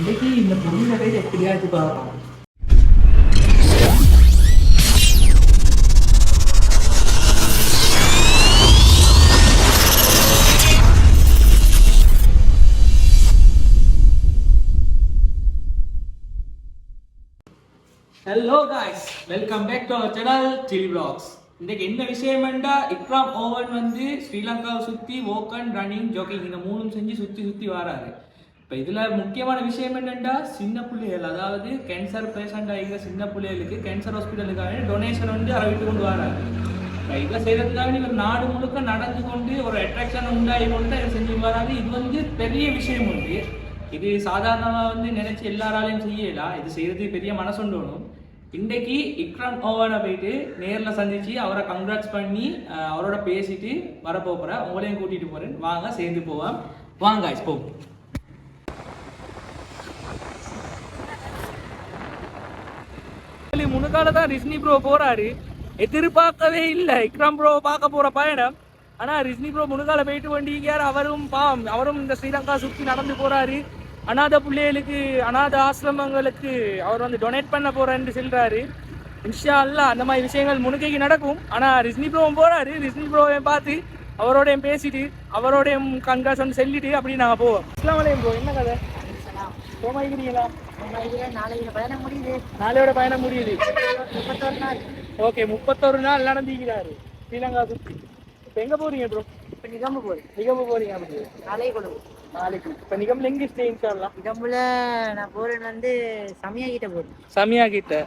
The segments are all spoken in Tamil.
இன்னைக்கு இந்த பொருள் நிறைய எப்படியாச்சும் பார்க்கலாம். Hello guys, welcome back to our channel Chilli Vlogs. இன்றைக்கு என்ன விஷயம்டா, இக்ராம் ஓவன் வந்து ஸ்ரீலங்காவை சுற்றி ஓக்கன் ரன்னிங் ஜோக்கிங் இந்த மூணும் செஞ்சு சுற்றி வராரு. இப்போ இதில் முக்கியமான விஷயம் என்னென்னா, சின்ன பிள்ளைகள், அதாவது கேன்சர் பேஷண்ட் ஆகிற சின்ன பிள்ளைகளுக்கு கேன்சர் ஹாஸ்பிட்டலுக்காக டொனேஷன் வந்து அறிவித்து கொண்டு வராரு. இதை செய்கிறதுக்காக இவர் நாடு முழுக்க நடந்து கொண்டு ஒரு அட்ராக்ஷன் உண்டாகி கொண்டு இதை செஞ்சு வராது. இது வந்து பெரிய விஷயம் உண்டு. இது சாதாரணமாக வந்து நினைச்சு எல்லாராலையும் செய்யலாம். இது செய்யறது பெரிய மனசுண்டோணும். இன்றைக்கு இக்ராம் ஓவனை போயிட்டு நேரில் சந்திச்சு அவரை கங்க்ராட்ஸ் பண்ணி அவரோட பேசிட்டு வரப்போகிறேன். உங்களையும் கூட்டிட்டு போறேன், வாங்க சேர்ந்து போவோம். வாங்க போ. முன்னுக்கால தான் ரிஷ்னி ப்ரோ போறாரு. எதிர்பார்க்கவே இல்லை இக்ராம் ப்ரோ பார்க்க போற பயணம். ஆனா ரிஷ்னி ப்ரோ முன்னுக்கால போயிட்டு வண்டிக்கார். அவரும் இந்த ஸ்ரீலங்கா சுற்றி நடந்து போறாரு. அநாத பிள்ளைகளுக்கு, அநாத ஆசிரமங்களுக்கு அவர் வந்து டொனேட் பண்ண போறேன்னு சொல்றாரு. இன்ஷா அல்லாஹ் அந்த மாதிரி விஷயங்கள் முன்னுக்கைக்கு நடக்கும். ஆனா ரிஷ்னி ப்ரோவும் போறாரு. ரிஷ்னி ப்ரோவை பார்த்து அவரோடையும் பேசிட்டு அவரோடையும் கங்காசம் சொல்லிட்டு அப்படி நாங்கள் போவோம். அஸ்ஸலாமு அலைக்கும் ப்ரோ, என்ன கதை? சோமாயிருக்கிறீங்களா? நாளையோட பயணம் முடியுது. 31 நாள். ஓகே, 31 நாள் நடந்திருக்கிறாரு ஸ்ரீலங்கா சுற்றி. இப்போ எங்க போறீங்க ப்ரோ? இப்போ நிகம்பு போறீங்க. அப்படி நாளைக்கு இப்போ நிகம்ல எங்க ஸ்டே இன்ஷால்லா? நிகம்புல நான் போறேன் வந்து சமியா கிட்ட.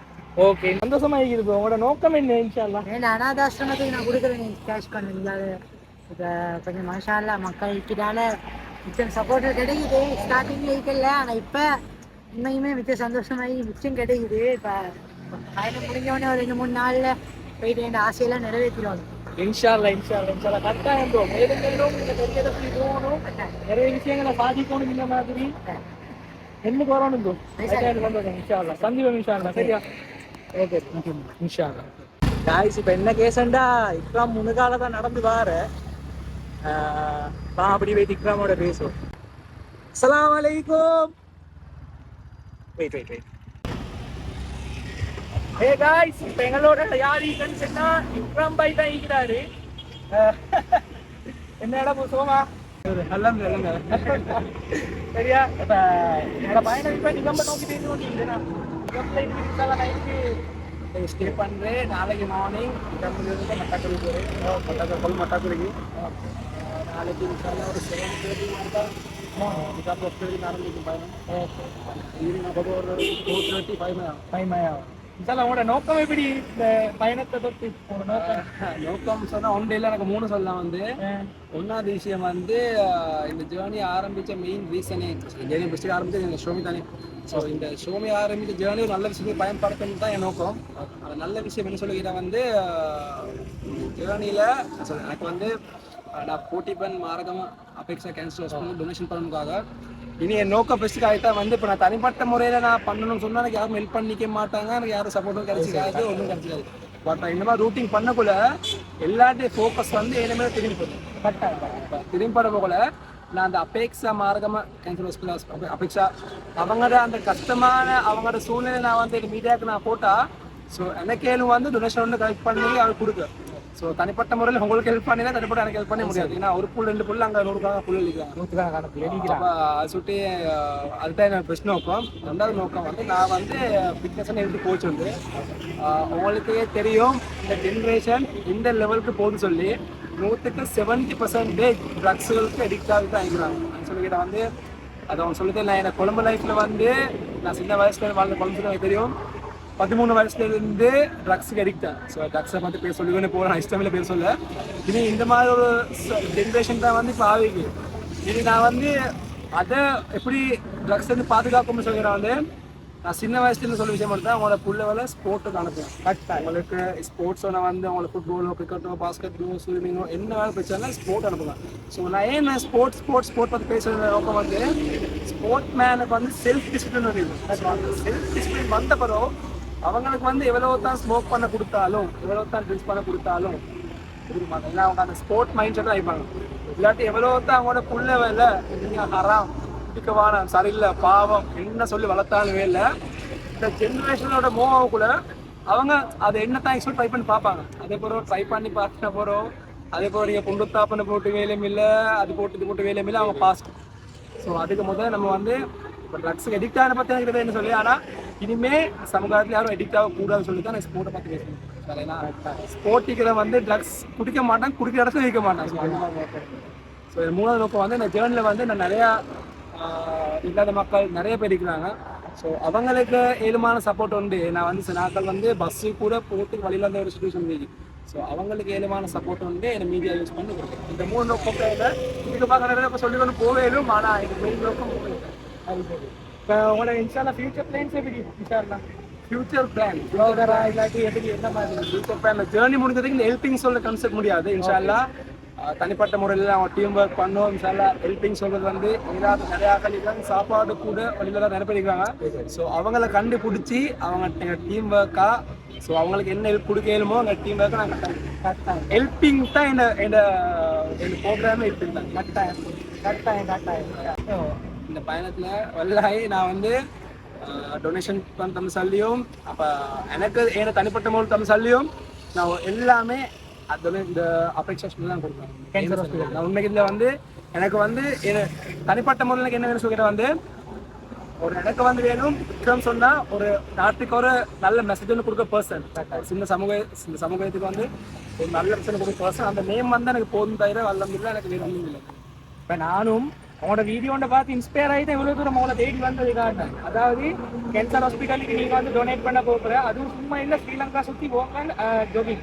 ஓகே, சந்தோஷமா இருக்குது ப்ரோ. உங்களோட நோக்கம் என்ன இன்ஷால்லா? அனாதாசிரமத்துக்கு நான் கொடுக்குறேன் கேஷ் பண்ண இல்லாத. இப்போ கொஞ்சம் மாஷா அல்லாஹ் மக்கள் இருக்கிறால மிச்சம் சப்போர்ட் கிடைக்குது. ஸ்டார்டிங்கில் இருக்கல, ஆனால் இப்போ உண்மையுமே மிச்ச சந்தோஷமாகி மிச்சம் கிடைக்குது. இப்போ பயணம் முடிஞ்சவொடனே ஒரு 2-3 நாளில் போயிட்டு என் ஆசையெல்லாம் நிறைவேற்றிடுவாங்க. இன்ஷால்லா கட்டாயம் ப்ரோ. மேலும் இந்த பெரியதப்பி போகணும், நிறைய விஷயங்களை சாதிக்கணும். இந்த மாதிரி என்னைக்கு வரணும் ப்ரோ? இன்ஷால்லா சந்திப்போம் இன்ஷால்லா. சரியா? ஓகே இன்ஷால்லா. காய்ஸ், இப்போ என்ன கேசண்டா, இக்ராம் முன்னுக்கால தான் நடந்து வார அப்படி போய் இக்ராமோட பேசுவோம். அஸ்ஸலாமு அலைக்கும். வெயிட். ஹே காய்ஸ், இப்போ எங்களோட யார் ஈக்கன்னு சொன்னா இக்ராம் பாய் தான் ஈக்கிறாரு. என்ன இடம் சோமா? சரியா? இப்போ என்னோட பயணம் இப்போ நிகம்ப நோக்கி நிகம்பல நைட்டு ஸ்டே பண்ணுறேன். நாளைக்கு மார்னிங் நிகம்பிலிருந்து மட்டாக்குடி போகிறேன். மட்டாக்குடிக்கு நாளைக்கு ஒரு 7:30 மாதிரி தான் நிகம்ப ஹாஸ்பிட்டலுக்கு ஆரம்பிக்கும் பயணம். ஈவினிங் அப்போ ஒரு 4:30 5 ஆகும். உங்களோட நோக்கம் எப்படி இந்த பயணத்தை பற்றி? ஒரு நோக்கம் சொன்னால் ஒன் டேல எனக்கு 3 சொல்லலாம். வந்து ஒன்றாவது விஷயம் வந்து இந்த ஜேர்னி ஆரம்பித்த மெயின் ரீசனே ஜேர்னி ஃபஸ்ட்டு ஆரம்பித்தது இந்த ஷோமி தானே. ஸோ இந்த ஷோமி ஆரம்பித்த ஜேர்னி ஒரு நல்ல விஷயத்தை பயன்படுத்தணும் தான் என் நோக்கம். அந்த நல்ல விஷயம் என்ன சொல்லுகிறேன் வந்து ஜேர்னியில் எனக்கு வந்து நான் போட்டிப்பன் மாரகம் அபேக்ஷா கேன்சர் ஹாஸ்பிட்டல் டொனேஷன் பண்ணணுக்காக இனி என் நோக்கம் ஃபெஸ்ட்டுக்கு ஆகிட்டா வந்து இப்போ நான் தனிப்பட்ட முறையில் நான் பண்ணணும்னு சொன்னால் எனக்கு யாரும் ஹெல்ப் பண்ணிக்க மாட்டாங்க, எனக்கு யாரும் சப்போர்ட்டும் கிடைச்சிக்காது, ஒன்றும் கிடைச்சிக்காது. பட் நான் இந்த மாதிரி ரூட்டிங் பண்ணக்குள்ள எல்லாத்தையும் ஃபோக்கஸ் வந்து இனிமேல் திரும்பி போகல. நான் அந்த அபேக்ஷா மார்க்கமாக கேன்சர் ஹாஸ்பிட்டல் அபேக்ஷா அவங்களோட அந்த கஷ்டமான அவங்களோட சூழ்நிலை நான் வந்து மீடியாவுக்கு நான் போட்டால் ஸோ எனக்கேலும் வந்து டொனேஷன் ஒன்று கலெக்ட் பண்ணி அவங்களுக்கு கொடுக்க. ஸோ தனிப்பட்ட முறையில் உங்களுக்கு ஹெல்ப் பண்ணினா தனிப்பட்ட எனக்கு ஹெல்ப் பண்ண முடியாது. ஏன்னா ஒரு புல் 2 புல் அங்கே 100 புல் அடிக்கிறாங்க. அதை சுட்டி அதுதான் என்னோட ஃபர்ஸ்ட் நோக்கம். 2வது நோக்கம் வந்து நான் வந்து ஃபிட்னஸ் ஹெல்த் கோச் வந்து உங்களுக்கே தெரியும் இந்த ஜென்ரேஷன் இந்த லெவலுக்கு போகுது சொல்லி 100க்கு 70% ட்ரக்ஸுகளுக்கு அடிக்ட் ஆகி தான் இருக்கிறாங்க சொல்லிக்கிட்ட வந்து அதை அவங்க சொல்லிட்டு நான் எனக்கு கொழம்பு லைஃப்பில் வந்து நான் சின்ன வயசுல வாழ்ந்த கொழம்பு எனக்கு தெரியும். 13 வயசுலேருந்து ட்ரக்ஸுக்கு அடிக்ட் தான். ஸோ ட்ரக்ஸை பார்த்து பேர் சொல்லிக்கொண்டே போகிறேன், இஷ்டமில்லை பேர் சொல்ல. இனி இந்த மாதிரி ஒரு ஜென்ரேஷன் தான் வந்து இப்போ ஆகிருக்கு. இனி நான் வந்து அதை எப்படி ட்ரக்ஸ் வந்து பாதுகாக்கணும்னு சொல்கிறேன். வந்து நான் சின்ன வயசுலேருந்து சொல்ல விஷயம் மட்டும் தான் உங்களோட பிள்ளைகளை ஸ்போர்ட்டுக்கு அனுப்புவேன். கரெக்டாக உங்களுக்கு ஸ்போர்ட்ஸோட வந்து அவங்களுக்கு ஃபுட்பாலோ கிரிக்கெட்டோ பாஸ்கெட்டோ ஸ்விம்மிங்கோ என்ன வேலை பிரச்சனை ஸ்போர்ட் அனுப்புவேன். ஸோ நான் ஏன் ஸ்போர்ட் பற்றி பேசுகிற நோக்கம் வந்து ஸ்போர்ட் மேனுக்கு வந்து செல்ஃப் டிசிப்ளின் இருக்குது. செல்ஃப் டிசிப்ளின் வந்த பிறகு அவங்களுக்கு வந்து எவ்வளோ தான் ஸ்மோக் பண்ண கொடுத்தாலும் எவ்வளோ தான் ட்ரிங்க்ஸ் பண்ண கொடுத்தாலும் கொடுப்பாங்க. ஏன்னா அவங்க அந்த ஸ்போர்ட் மைண்ட் செட்டாக ஆகிப்பாங்க. இல்லாட்டி எவ்வளோ தான் அவங்களோட புள்ள வேலை நீங்கள் ஹராம் குடிக்கவான சரியில்லை பாவம் என்ன சொல்லி வளர்த்தாலுமே இல்லை இந்த ஜென்ரேஷனோட மோகக்குள்ள அவங்க அதை என்னத்தான் சொல்லி ட்ரை பண்ணி பார்ப்பாங்க. அதே போல ட்ரை பண்ணி பார்த்துட்ட போகிறோம். அதே போல் நீங்கள் பொண்டுத்தாப்பனை போட்டு வேலையும் இல்லை, அது போட்டு இது போட்டு வேலையும் இல்லை, அவங்க பாஸ்ட். ஸோ அதுக்கு முதல்ல நம்ம வந்து இப்போ ட்ரக்ஸுக்கு எடிக்ட் ஆன பற்றி எனக்கு என்ன சொல்லி, ஆனால் இனிமேல் சமூகத்தில் யாரும் எடிக்ட் ஆகக்கூடாதுன்னு சொல்லி தான் நான் ஸ்போர்ட்டை பற்றி பேசுகிறேன். சரிங்களா? ஸ்போர்ட்டிக்கிற வந்து ட்ரக்ஸ் குடிக்க மாட்டான், குடிக்கிற இடத்துல வைக்க மாட்டான். ஸோ இது 3வது நோக்கம் வந்து இந்த ஜேர்னியில் வந்து நான் நிறையா இல்லாத மக்கள் நிறைய பேர் இருக்கிறாங்க. ஸோ அவங்களுக்கு ஏழுமான சப்போர்ட் உண்டு. நான் வந்து சில நாட்கள் வந்து பஸ்ஸு கூட போட்டு வழியில் இருந்த ஒரு சுச்சுவேஷன் இருக்குது. ஸோ அவங்களுக்கு ஏழுமான சப்போர்ட் வந்து என்னை மீடியா யூஸ் பண்ணி கொடுக்கும். இந்த 3 நோக்கத்தில் இதுக்கு பார்க்க நிறைய இப்போ சொல்லி கொண்டு போவேலும், ஆனால் இது மெயின் நோக்கம் இப்போ உங்களோட இன்ஷால்லா ஃபியூச்சர் பிளான்ஸ் எப்படி இன்ஷால்லா? ஃபியூச்சர் பிளான் ப்ளாகரா இல்லாட்டி எப்படி என்ன மாதிரி ஃபியூச்சர் பிளான்? ஜேர்னி முடிஞ்சதுக்கு இந்த ஹெல்பிங் சொல்ல கான்செப்ட் முடியாது. இன்ஷால்லா தனிப்பட்ட முறையில் அவங்க டீம் ஒர்க் பண்ணுவோம். இன்ஷால்லா ஹெல்பிங் சொல்றது வந்து ஏதாவது நிறையா கழிக்கிறாங்க, சாப்பாடு கூட வழியில் தான் நினைப்பிருக்காங்க. ஸோ அவங்கள கண்டுபிடிச்சி அவங்க எங்கள் டீம் ஒர்க்கா, ஸோ அவங்களுக்கு என்ன ஹெல்ப் கொடுக்கலுமோ அந்த டீம் ஒர்க்கை நாங்கள் ஹெல்பிங் தான் என் ப்ரோக்ராமே ஹெல்பிங் தான். கட்டாயம் இந்த பயணத்தில் வல்லாகி நான் வந்து டொனேஷன் பண்ண தம் சொல்லியும், அப்போ எனக்கு என்னை தனிப்பட்ட முறையில் தம் சொல்லியும் நான் எல்லாமே அது இந்த அபேட்சா தான் கொடுப்பேன். நான் உண்மைக்கு இதில் வந்து எனக்கு வந்து தனிப்பட்ட முறையில் எனக்கு என்ன வேணும் சொல்கிற வந்து ஒரு எனக்கு வந்து வேணும் விக்ரம் சொன்னால் ஒரு நாட்டுக்கு ஒரு நல்ல மெசேஜ் ஒன்று கொடுக்க பர்சன், சின்ன சமூகத்துக்கு வந்து ஒரு நல்ல மெசேஜ் கொடுக்க பர்சன். அந்த நேம் வந்து எனக்கு போதும் தவிர வல்லமில்லை, எனக்கு வேறு ஒன்றும் இல்லை. இப்போ நானும் உங்களோட வீடியோண்ட பார்த்து இன்ஸ்பயர் ஆகி தான் இவ்வளோ தூரம் உங்களை தேடி வந்தது காரணம். அதாவது கேன்சர் ஹாஸ்பிட்டலுக்கு நீங்கள் வந்து டொனேட் பண்ண போகிற, அதுவும் சும்மா இல்லை, ஸ்ரீலங்கா சுற்றி ஓக்கன் ஜோகிங்,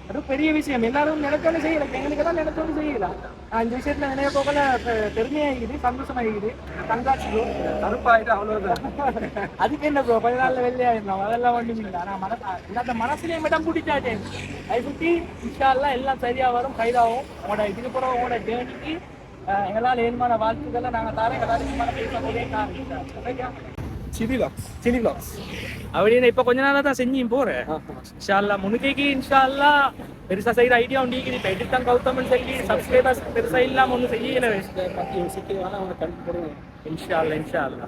அது பெரிய விஷயம். எல்லாரும் நினைச்சோன்னு செய்யல, எங்களுக்கு தான் நினைச்சோன்னு செய்யலாம். இந்த விஷயத்தில் நினைவு போகல பெருமையாகிது, சந்தோஷமாகிது. கண்காட்சியோ கருப்பாயிட்டு அவ்வளோதான். அதுக்கு என்ன ப்ரோ 14 வெள்ளையாயிரும், அதெல்லாம் ஒன்றும் இல்லை. ஆனால் எல்லாத்த மனசுலேயும் இடம் பிடிச்சாட்டேன். அதை சுற்றி இன்ஷால்லா எல்லாம் சரியாக வரும், கைதாகும். உங்களோட இதுக்கு பிறகு உங்களோட ஜேர்னிக்கு எங்களால் ஏழுமான வாழ்த்துக்களை நாங்கள் தாரேன். எங்களால் பேச போதே சிலி விளாக்ஸ் அப்படின்னு இப்போ கொஞ்ச நாளாக தான் செஞ்சு போகிறேன். இன்ஷால்லா முன்னுக்கு இன்ஷால்லா பெருசாக செய்கிற ஐடியா உண்டு. இப்போ எடிட் கௌதமன் சொல்லி சப்ஸ்கிரைபர்ஸ் பெருசாக இல்லாமல் ஒன்றும் செய்யலை. அவங்க கண்டு இன்ஷால்லா இன்ஷால்லா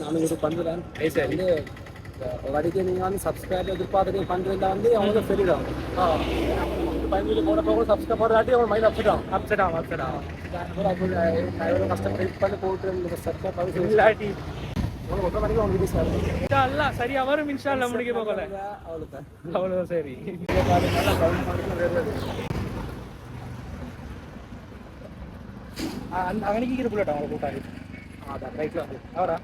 400 பண்ணுறேன். சரி ஒரு அடிக்கடி நீங்கள் வந்து சப்ஸ்கிரைப் எதிர்பார்த்து பண்ணுறதுல வந்து அவங்களுக்கு தெரியும். பயணியில் போன போக சப்ஸ்கிரைப் பண்ணுறாட்டி அவங்க மைண்ட் அப்செட் ஆகும். எவ்வளோ கஷ்டப்பட்டு ஹெல்ப் பண்ணி போட்டு சப்ஸ்கிரைப் இல்லாட்டி ஒன்றரை மணிக்கு அவங்க சார் இன்ஷால்லா சரியா வரும். இன்ஷால்லா முடிக்க போகல அவ்வளோதான். சரி அவனுக்கு இது புள்ளட்டா அவங்களை கூட்டாரு. அதான் ரைட்டில் வந்து அவரா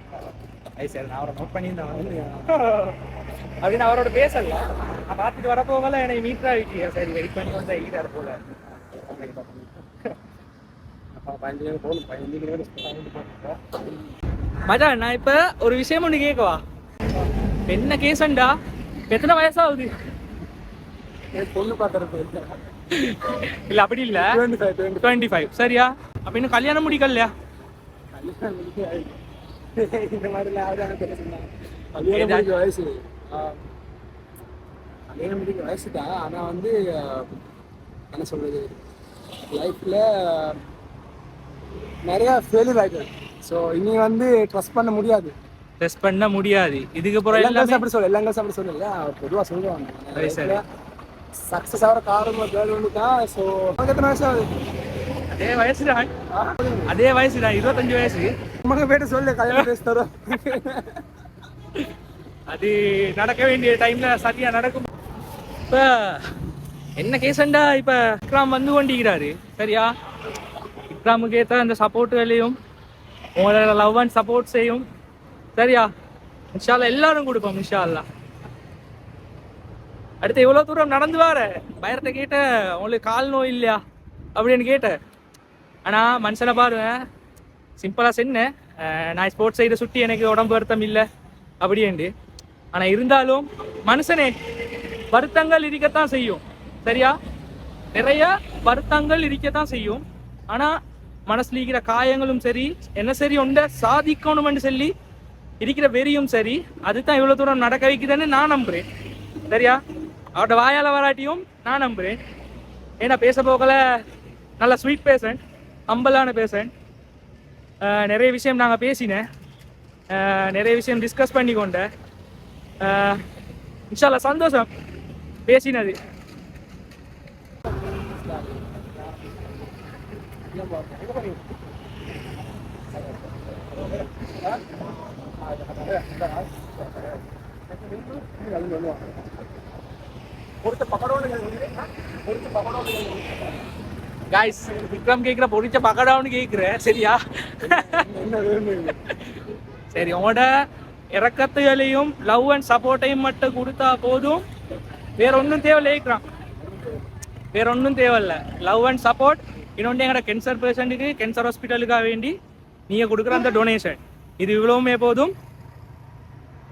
சரி, நான் அவரை நோட் பண்ணியிருந்தேன் அப்படின்னு அவரோட பேசல. நான் பார்த்துட்டு வர போகல, எனக்கு மீட்டரா ஆகிட்டியா. சரி வெயிட் பண்ணி வந்து ஈடாரு போல. மச்சான் நான் இப்போ ஒரு விஷயம் ஒன்று கேட்கவா? என்ன கேசண்டா? எத்தனை வயசாகுது? பொண்ணு பார்க்கறது இல்லை அப்படி இல்லை, 25. சரியா? அப்போ இன்னும் கல்யாணம் முடிக்கலையா? இந்த மாதிரிலாம் யாரும் வயசு கல்யாணம் முடிக்க வயசு தான். ஆனால் வந்து என்ன சொல்றது, லைஃப்ல நிறைய ஃபெயிலியர் ஆகிட்டு. ஸோ இனி வந்து ட்ரஸ்ட் பண்ண முடியாது. இதுக்கு அப்புறம் எல்லாரும் அப்படி சொல்ல, எல்லாரும் அப்படி சொல்லல, பொதுவாக சொல்லுவாங்க. சக்ஸஸ் ஆகிற காரணம் கேர்ள் ஒன்று தான். ஸோ உனக்கு எத்தனை வயசு ஆகுது? அதே வயசு தான் 25 வயசு. உமக்கு போயிட்டு சொல்லு, கல்யாணம் பேசி தரும். அது நடக்க வேண்டிய டைம்ல சரியா நடக்கும். இப்போ என்ன கேசண்டா, இப்போ விக்ரம் வந்து கொண்டிருக்கிறாரு. சரியா? விக்ரமுக்கு ஏற்ற அந்த சப்போர்ட்டுகளையும் உங்களோட லவ் அண்ட் சப்போர்ட் செய்யும். சரியா? இன்ஷால்லா எல்லாரும் கொடுப்போம். இன்ஷால்லா அடுத்து எவ்வளோ தூரம் நடந்து வர பயத்தை கேட்ட, உங்களுக்கு கால் நோய் இல்லையா அப்படின்னு கேட்டேன். ஆனால் மனுஷனை பாருவேன், சிம்பிளாக சொன்னேன், நான் ஸ்போர்ட்ஸ் சைடை சுற்றி எனக்கு உடம்பு வருத்தம் இல்லை அப்படின்ட்டு. ஆனால் இருந்தாலும் மனுஷனே வருத்தங்கள் இருக்கத்தான் செய்யும். சரியா? நிறைய வருத்தங்கள் இருக்கத்தான் செய்யும். ஆனால் மனசில் இருக்கிற காயங்களும் சரி, என்ன சரி ஒன்றை சாதிக்கணும்னு சொல்லி இருக்கிற வெறியும் சரி, அதுதான் இவ்வளோ தூரம் நடக்க வைக்குதுன்னு நான் நம்புகிறேன். சரியா? அவரோட வாயால் வராட்டியும் நான் நம்புகிறேன். ஏன்னா பேச போகல நல்ல ஸ்வீட் பேஷண்ட், ஹம்பலான பேஷண்ட். நிறைய விஷயம் நாங்கள் பேசினேன், நிறைய விஷயம் டிஸ்கஸ் பண்ணி கொண்டேன். இன்ஷா அல்லாஹ் சந்தோஷம் பேசினது. காய்ஸ் விக்ரம் கேட்குற பொரிச்ச பக்கடான்னு கேட்குறேன், சரியா? சரி, உங்களோட இறக்கத்துகளையும் லவ் அண்ட் சப்போர்ட்டையும் மட்டும் கொடுத்தா போதும், வேற ஒன்றும் தேவையில்லை விக்ரம், வேற ஒன்றும் தேவையில்லை. லவ் அண்ட் சப்போர்ட், இன்னொன்று எங்களோட கேன்சர் பேஷண்ட்டுக்கு, கேன்சர் ஹாஸ்பிட்டலுக்காக வேண்டி நீங்கள் கொடுக்குற அந்த டொனேஷன், இது இவ்வளவுமே போதும்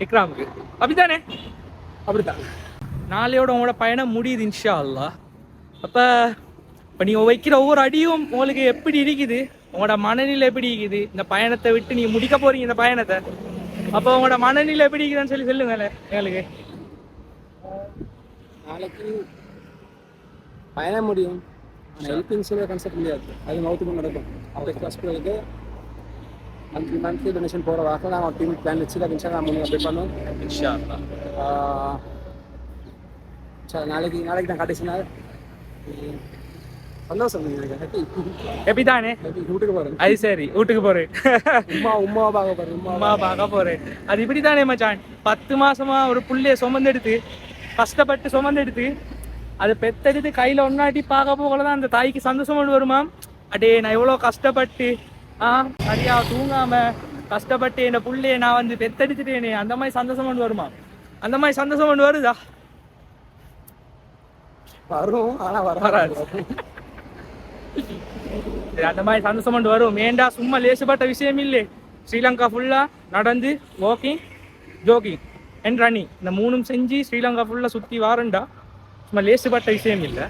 விக்ராமுக்கு. அப்படித்தானே? அப்படித்தான். நாளையோட உங்களோட பயணம் முடியுது இன்ஷா அல்லாஹ். அப்போ இப்போ நீங்கள் வைக்கிற ஒவ்வொரு அடியும் உங்களுக்கு எப்படி இருக்குது, உங்களோட மனநிலை எப்படி இருக்குது, இந்த பயணத்தை விட்டு நீங்கள் முடிக்க போகிறீங்க இந்த பயணத்தை, அப்போ உங்களோட மனநிலை எப்படி இருக்குதுன்னு சொல்லி சொல்லுங்களேன் எங்களுக்கு. நாளைக்கு பயணம் முடியும், ஆனால் ஹெல்த் இன்சூரன்ஸ் கான்செப்ட் முடியாது, அது மவுத்துக்கு நடக்கும். அவங்க ஹாஸ்பிட்டலுக்கு மந்த்லி டொனேஷன் போகிற வாக்கில் நாங்கள் டீம் பிளான் வச்சு அதை இன்ஷா நம்ம அப்டேட் பண்ணுவோம் இன்ஷா அல்லாஹ். சரி, நாளைக்கு நான் கடைசினால் சந்தோஷம். எப்படி தானே வீட்டுக்கு போகிறேன். அது சரி, வீட்டுக்கு போகிறேன், உமாவை பார்க்க போகிறேன், உமா பார்க்க போகிறேன். அது இப்படி தானே மச்சான், 10 மாசமா ஒரு புள்ளைய சுமந்தெடுத்து கஷ்டப்பட்டு சுமந்தெடுத்து அதை பெத்தெடுத்து கையில் ஒன்னாட்டி பார்க்க போகல தான் அந்த தாய்க்கு சந்தோஷம் கொண்டு வருமா. அடே நான் எவ்வளோ கஷ்டப்பட்டு சரியா தூங்காம கஷ்டப்பட்டு என் புள்ளைய நான் வந்து பெத்தெடுத்துட்டேனே, அந்த மாதிரி சந்தோஷம் கொண்டு வருமா? அந்த மாதிரி சந்தோஷம் கொண்டு வருதா? வரும், ஆனால் வராது. அந்த மாதிரி சந்தோஷம் கொண்டு வரும். ஏண்டா சும்மா லேசுப்பட்ட விஷயம் இல்லை. ஸ்ரீலங்கா ஃபுல்லா நடந்து வாக்கிங், ஜோக்கிங் அண்ட் ரன்னிங், இந்த 3ம் செஞ்சு ஸ்ரீலங்கா ஃபுல்லா சுற்றி வாரண்டா சும்மா லேசுப்பட்ட விஷயம் இல்லை.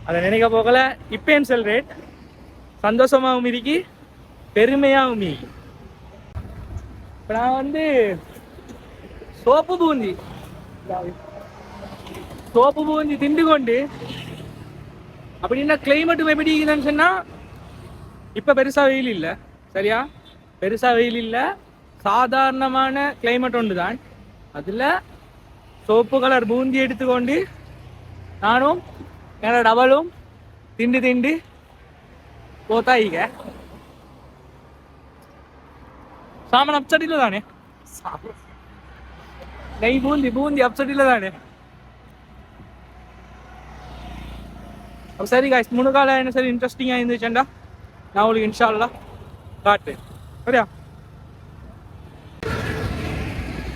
அதை நினைக்க போகல. இப்பயும் சொல்றேன், சந்தோஷமாகவும் இருக்கி பெருமையாகவும் இருக்கி. இப்போ நான் வந்து சோப்பு பூந்தி திண்டு கொண்டு அப்படின்னா கிளைமேட்டும் எப்படி இருக்குதுன்னு சொன்னால், இப்போ பெருசாக வெயில் இல்லை, சரியா? பெருசாக வெயில் இல்லை, சாதாரணமான கிளைமேட் ஒன்று தான். அதில் சோப்பு கலர் பூந்தி எடுத்துக்கொண்டு நானும் என்னோட டபலும் திண்டு போத்தாயிக்க சாமன் அப்சட்டில தானே, நெய் பூந்தி அப்சட்டில தானே. அப்போ சரி காய்ஸ், 3 கால என்ன சரி இன்ட்ரெஸ்டிங்காக இருந்துச்சுண்டா நான் உங்களுக்கு இன்ஷா அல்லாஹ் காட்டுறேன், சரியா?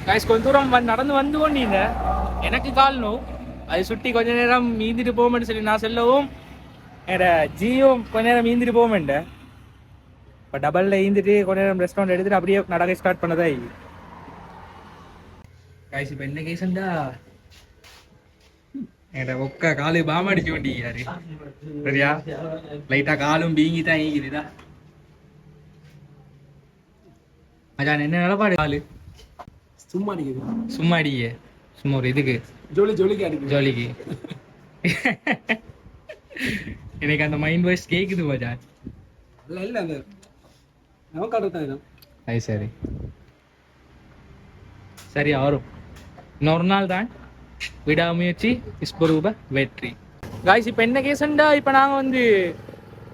காய்ஸ் கொஞ்சம் தூரம் நடந்து வந்து கொண்டீங்க, எனக்கு கால் நோவு, அது சுட்டி கொஞ்ச நேரம் மீந்திட்டு போகுமென்னு சொல்லி நான் செல்லவும் என்னோட ஜியும் கொஞ்ச நேரம் மீந்திட்டு போகுமெண்டேன். இப்போ டபுளில் ஈந்துட்டு கொஞ்ச நேரம் ரெஸ்டாரண்ட் எடுத்துட்டு அப்படியே நடக்க ஸ்டார்ட் பண்ணதா. காய்ஸ் இப்போ என்ன கேஸ்ண்டா என்கிட்ட ஒக்க காலு பாம அடிச்சு கொண்டிருக்கிறாரு, சரியா? லைட்டாக காலும் பீங்கி தான் ஈங்குதுதா. மச்சான் என்ன நிலப்பாடு? காலு சும்மா அடிக்குது, சும்மா அடிக்க, சும்மா ஒரு இதுக்கு ஜோலிக்கு அடிக்குது, ஜோலிக்கு. எனக்கு அந்த மைண்ட் வாய்ஸ் கேட்குது மச்சான். இல்லை அந்த நமக்கு அடுத்தான். அது சரி, சரியா வரும். இன்னொரு நாள் தான் விடாமுயற்சி விஸ்வரூப வெற்றி. காய்ஸ் இப்போ என்ன கேஸ்ண்டா, இப்போ நாங்கள் வந்து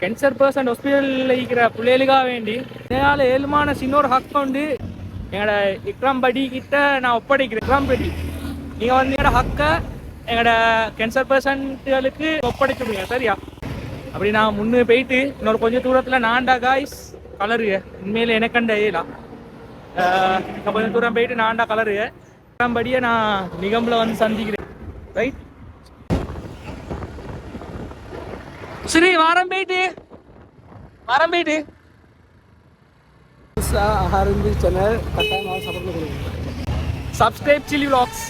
கேன்சர் பேஷண்ட் ஹாஸ்பிட்டலில் இருக்கிற பிள்ளைகளுக்காக வேண்டி இதனால் ஏழுமான சின்னொரு ஹக் கொண்டு எங்களோட விக்ரம் படி கிட்ட நான் ஒப்படைக்கிறேன். விக்ரம் படி, நீங்கள் வந்து என்னோட ஹக்கை எங்களோட கேன்சர் பேஷண்ட்டுகளுக்கு ஒப்படைச்சுடுங்க, சரியா? அப்படி நான் முன்னே போயிட்டு இன்னொரு கொஞ்சம் தூரத்தில் நான்டா காய்ஸ் கலருங்க, உண்மையில் எனக்கண்ட ஏலாம் கொஞ்சம் தூரம் போயிட்டு நான்டா கலருங்க படியே நான் நிகம்பில் வந்து சந்திக்கிறேன், ரைட்? சரி, வாரம் போயிட்டு ஆரம்பி சேனல் கட்டாயமாக சப்போர்ட் கொடுங்க. Subscribe chilli vlogs.